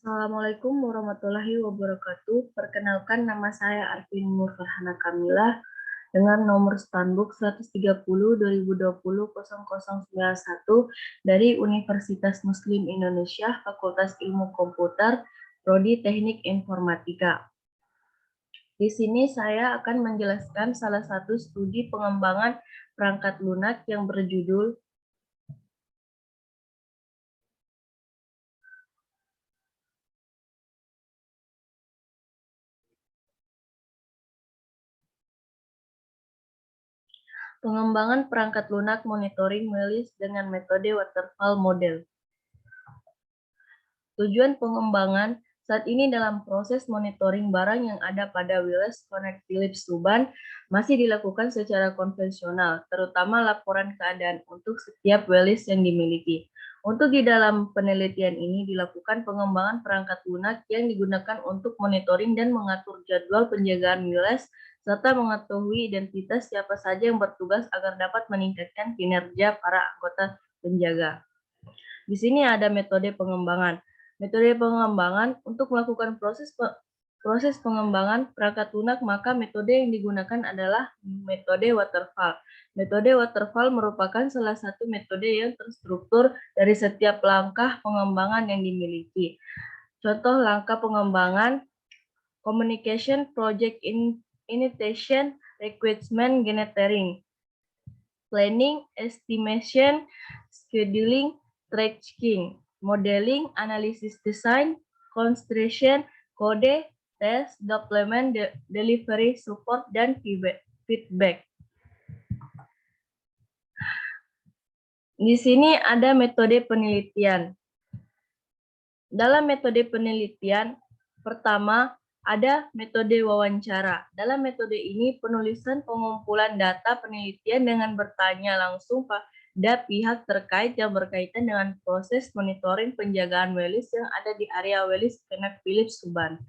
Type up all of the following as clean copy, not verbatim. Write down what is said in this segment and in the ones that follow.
Assalamualaikum warahmatullahi wabarakatuh. Perkenalkan, nama saya Arvin Nur Farhana Kamila dengan nomor Standbook 130-2020-0091 dari Universitas Muslim Indonesia, Fakultas Ilmu Komputer, Prodi Teknik Informatika. Di sini saya akan menjelaskan salah satu studi pengembangan perangkat lunak yang berjudul Pengembangan Perangkat Lunak Monitoring Release dengan Metode Waterfall Model. Tujuan pengembangan saat ini dalam proses monitoring barang yang ada pada Willis Connect Philips Tuban masih dilakukan secara konvensional, terutama laporan keadaan untuk setiap Willis yang dimiliki. Untuk di dalam penelitian ini dilakukan pengembangan perangkat lunak yang digunakan untuk monitoring dan mengatur jadwal penjagaan Willis serta mengetahui identitas siapa saja yang bertugas agar dapat meningkatkan kinerja para anggota penjaga. Di sini ada metode pengembangan. Metode pengembangan untuk melakukan proses pengembangan perangkat lunak, maka metode yang digunakan adalah metode waterfall. Metode waterfall merupakan salah satu metode yang terstruktur dari setiap langkah pengembangan yang dimiliki. Contoh langkah pengembangan: communication, project initiation, requirement gathering, planning, estimation, scheduling, tracking, modeling, analysis design, construction, kode, test, deployment, delivery, support, dan feedback. Di sini ada metode penelitian. Dalam metode penelitian, pertama ada metode wawancara. Dalam metode ini, penulisan pengumpulan data penelitian dengan bertanya langsung pada pihak terkait yang berkaitan dengan proses monitoring penjagaan Willis yang ada di area Willis Connect Philips Tuban.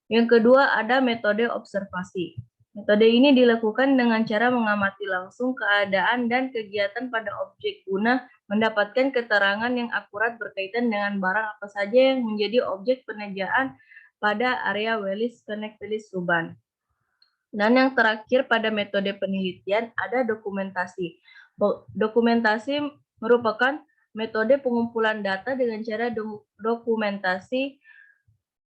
Yang kedua ada metode observasi. Metode ini dilakukan dengan cara mengamati langsung keadaan dan kegiatan pada objek guna mendapatkan keterangan yang akurat berkaitan dengan barang apa saja yang menjadi objek penelitian pada area Willis Connect Philips Tuban. Dan yang terakhir pada metode penelitian ada dokumentasi. Dokumentasi merupakan metode pengumpulan data dengan cara dokumentasi.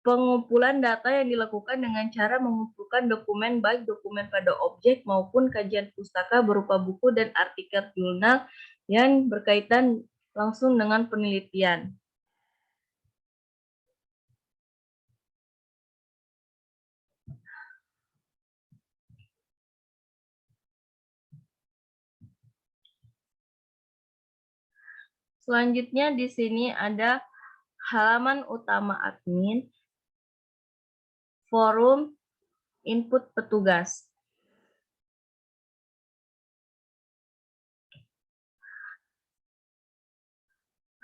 Pengumpulan data yang dilakukan dengan cara mengumpulkan dokumen, baik dokumen pada objek maupun kajian pustaka berupa buku dan artikel jurnal yang berkaitan langsung dengan penelitian. Selanjutnya di sini ada halaman utama admin, forum, input petugas.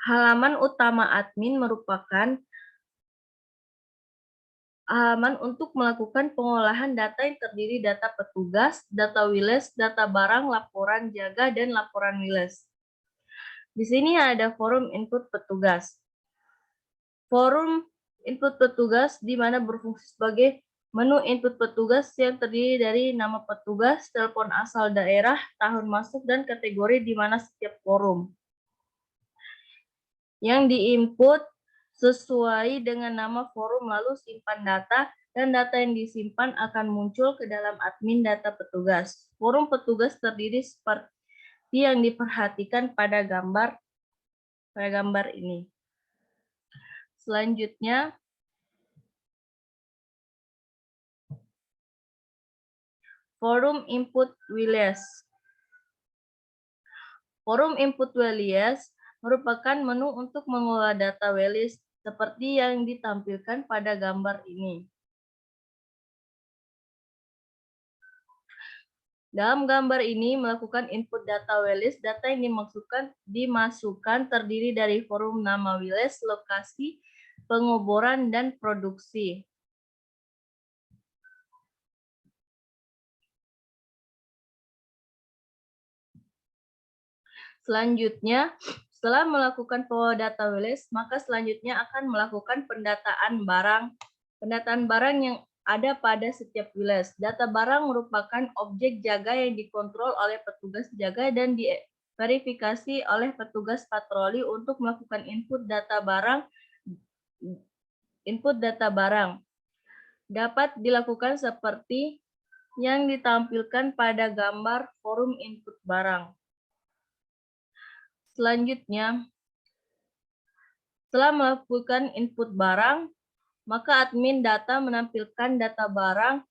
Halaman utama admin merupakan halaman untuk melakukan pengolahan data yang terdiri data petugas, data Willis, data barang, laporan jaga, dan laporan Willis. Di sini ada forum input petugas. Forum input petugas di mana berfungsi sebagai menu input petugas yang terdiri dari nama petugas, telepon asal daerah, tahun masuk, dan kategori di mana setiap forum yang diinput sesuai dengan nama forum, lalu simpan data, dan data yang disimpan akan muncul ke dalam admin data petugas. Forum petugas terdiri seperti yang diperhatikan pada gambar ini. Selanjutnya, forum input Willis. Forum input Willis merupakan menu untuk mengolah data Willis seperti yang ditampilkan pada gambar ini. Dalam gambar ini melakukan input data Willis, data yang dimasukkan terdiri dari forum nama Willis, lokasi, pengoboran, dan produksi. Selanjutnya, Setelah melakukan data WLS, maka selanjutnya akan melakukan pendataan barang. Pendataan barang yang ada pada setiap WLS. Data barang merupakan objek jaga yang dikontrol oleh petugas jaga dan diverifikasi oleh petugas patroli untuk melakukan input data barang. Dapat dilakukan seperti yang ditampilkan pada gambar forum input barang. Selanjutnya, setelah melakukan input barang, maka admin data menampilkan data barang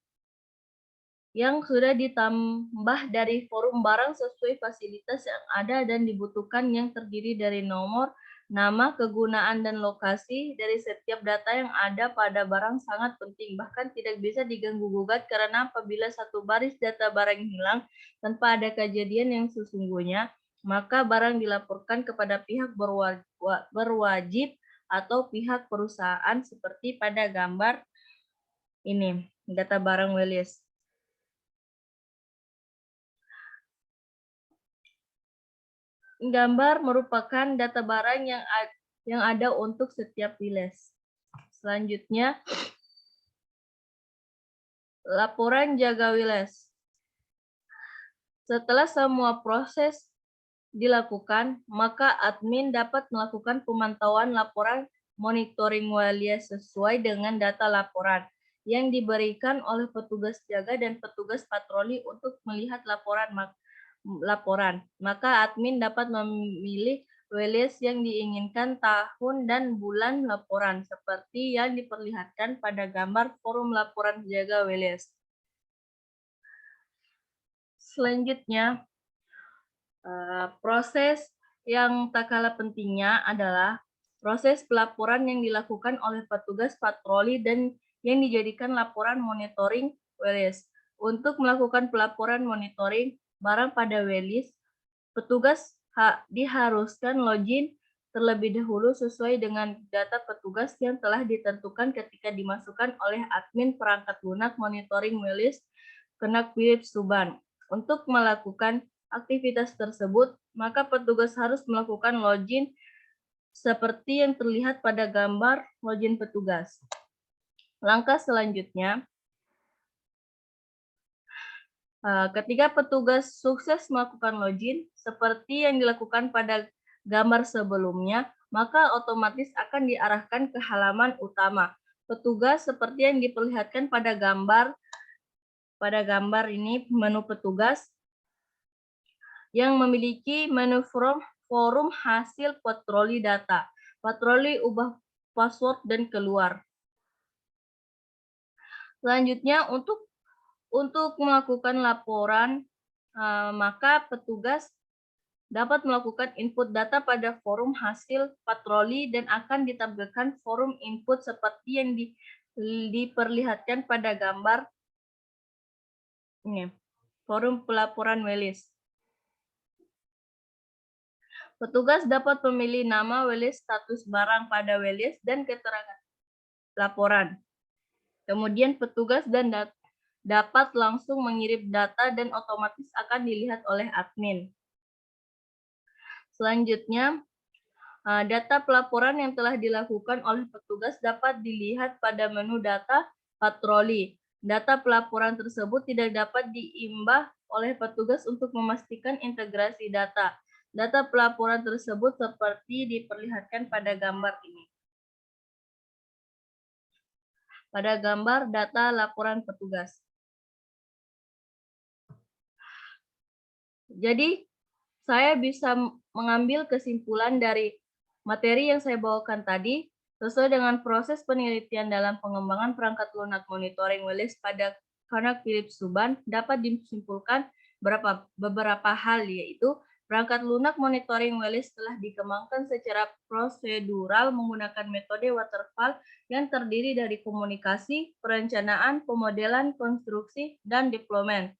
yang sudah ditambah dari forum barang sesuai fasilitas yang ada dan dibutuhkan, yang terdiri dari nomor, nama, kegunaan, dan lokasi dari setiap data yang ada pada barang sangat penting, bahkan tidak bisa diganggu-gugat karena apabila satu baris data barang hilang tanpa ada kejadian yang sesungguhnya, maka barang dilaporkan kepada pihak berwajib atau pihak perusahaan seperti pada gambar ini, data barang WLS. Gambar merupakan data barang yang ada untuk setiap WLS. Selanjutnya, laporan jaga WLS. Setelah semua proses dilakukan, maka admin dapat melakukan pemantauan laporan monitoring WLS sesuai dengan data laporan yang diberikan oleh petugas jaga dan petugas patroli untuk melihat laporan. Maka admin dapat memilih WLS yang diinginkan tahun dan bulan laporan seperti yang diperlihatkan pada gambar forum laporan jaga WLS. Selanjutnya, proses yang tak kalah pentingnya adalah proses pelaporan yang dilakukan oleh petugas patroli dan yang dijadikan laporan monitoring WLS. Untuk melakukan pelaporan monitoring barang pada WLS, petugas diharuskan login terlebih dahulu sesuai dengan data petugas yang telah ditentukan ketika dimasukkan oleh admin perangkat lunak monitoring WLS Konak Philips Tuban. Untuk melakukan aktivitas tersebut, maka petugas harus melakukan login seperti yang terlihat pada gambar login petugas. Langkah selanjutnya, ketika petugas sukses melakukan login seperti yang dilakukan pada gambar sebelumnya, maka otomatis akan diarahkan ke halaman utama. Petugas seperti yang diperlihatkan pada gambar ini, menu petugas yang memiliki menu forum hasil patroli data, patroli ubah password dan keluar. Selanjutnya, untuk melakukan laporan, maka petugas dapat melakukan input data pada forum hasil patroli dan akan ditampilkan forum input seperti yang diperlihatkan pada gambar ini, forum pelaporan WLS. Petugas dapat memilih nama WLS, status barang pada WLS, dan keterangan laporan. Kemudian petugas dapat langsung mengirim data dan otomatis akan dilihat oleh admin. Selanjutnya, data pelaporan yang telah dilakukan oleh petugas dapat dilihat pada menu data patroli. Data pelaporan tersebut tidak dapat diimbah oleh petugas untuk memastikan integrasi data. Data pelaporan tersebut seperti diperlihatkan pada gambar ini. Pada gambar data laporan petugas. Jadi, saya bisa mengambil kesimpulan dari materi yang saya bawakan tadi, sesuai dengan proses penelitian dalam pengembangan perangkat lunak monitoring WLS pada Konak Philips Tuban, dapat disimpulkan beberapa hal, yaitu perangkat lunak monitoring WLS telah dikembangkan secara prosedural menggunakan metode waterfall yang terdiri dari komunikasi, perencanaan, pemodelan, konstruksi, dan deployment.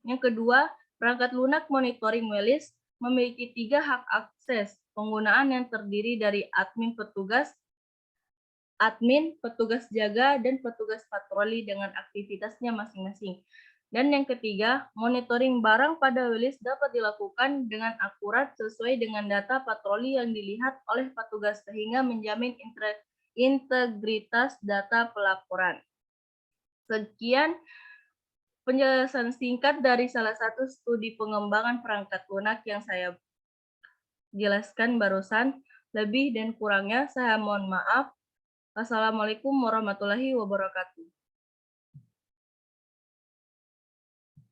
Yang kedua, perangkat lunak monitoring WLS memiliki 3 hak akses penggunaan yang terdiri dari admin, petugas jaga, dan petugas patroli dengan aktivitasnya masing-masing. Dan yang ketiga, monitoring barang pada Wilis dapat dilakukan dengan akurat sesuai dengan data patroli yang dilihat oleh petugas sehingga menjamin integritas data pelaporan. Sekian penjelasan singkat dari salah satu studi pengembangan perangkat lunak yang saya jelaskan barusan. Lebih dan kurangnya saya mohon maaf. Assalamualaikum warahmatullahi wabarakatuh.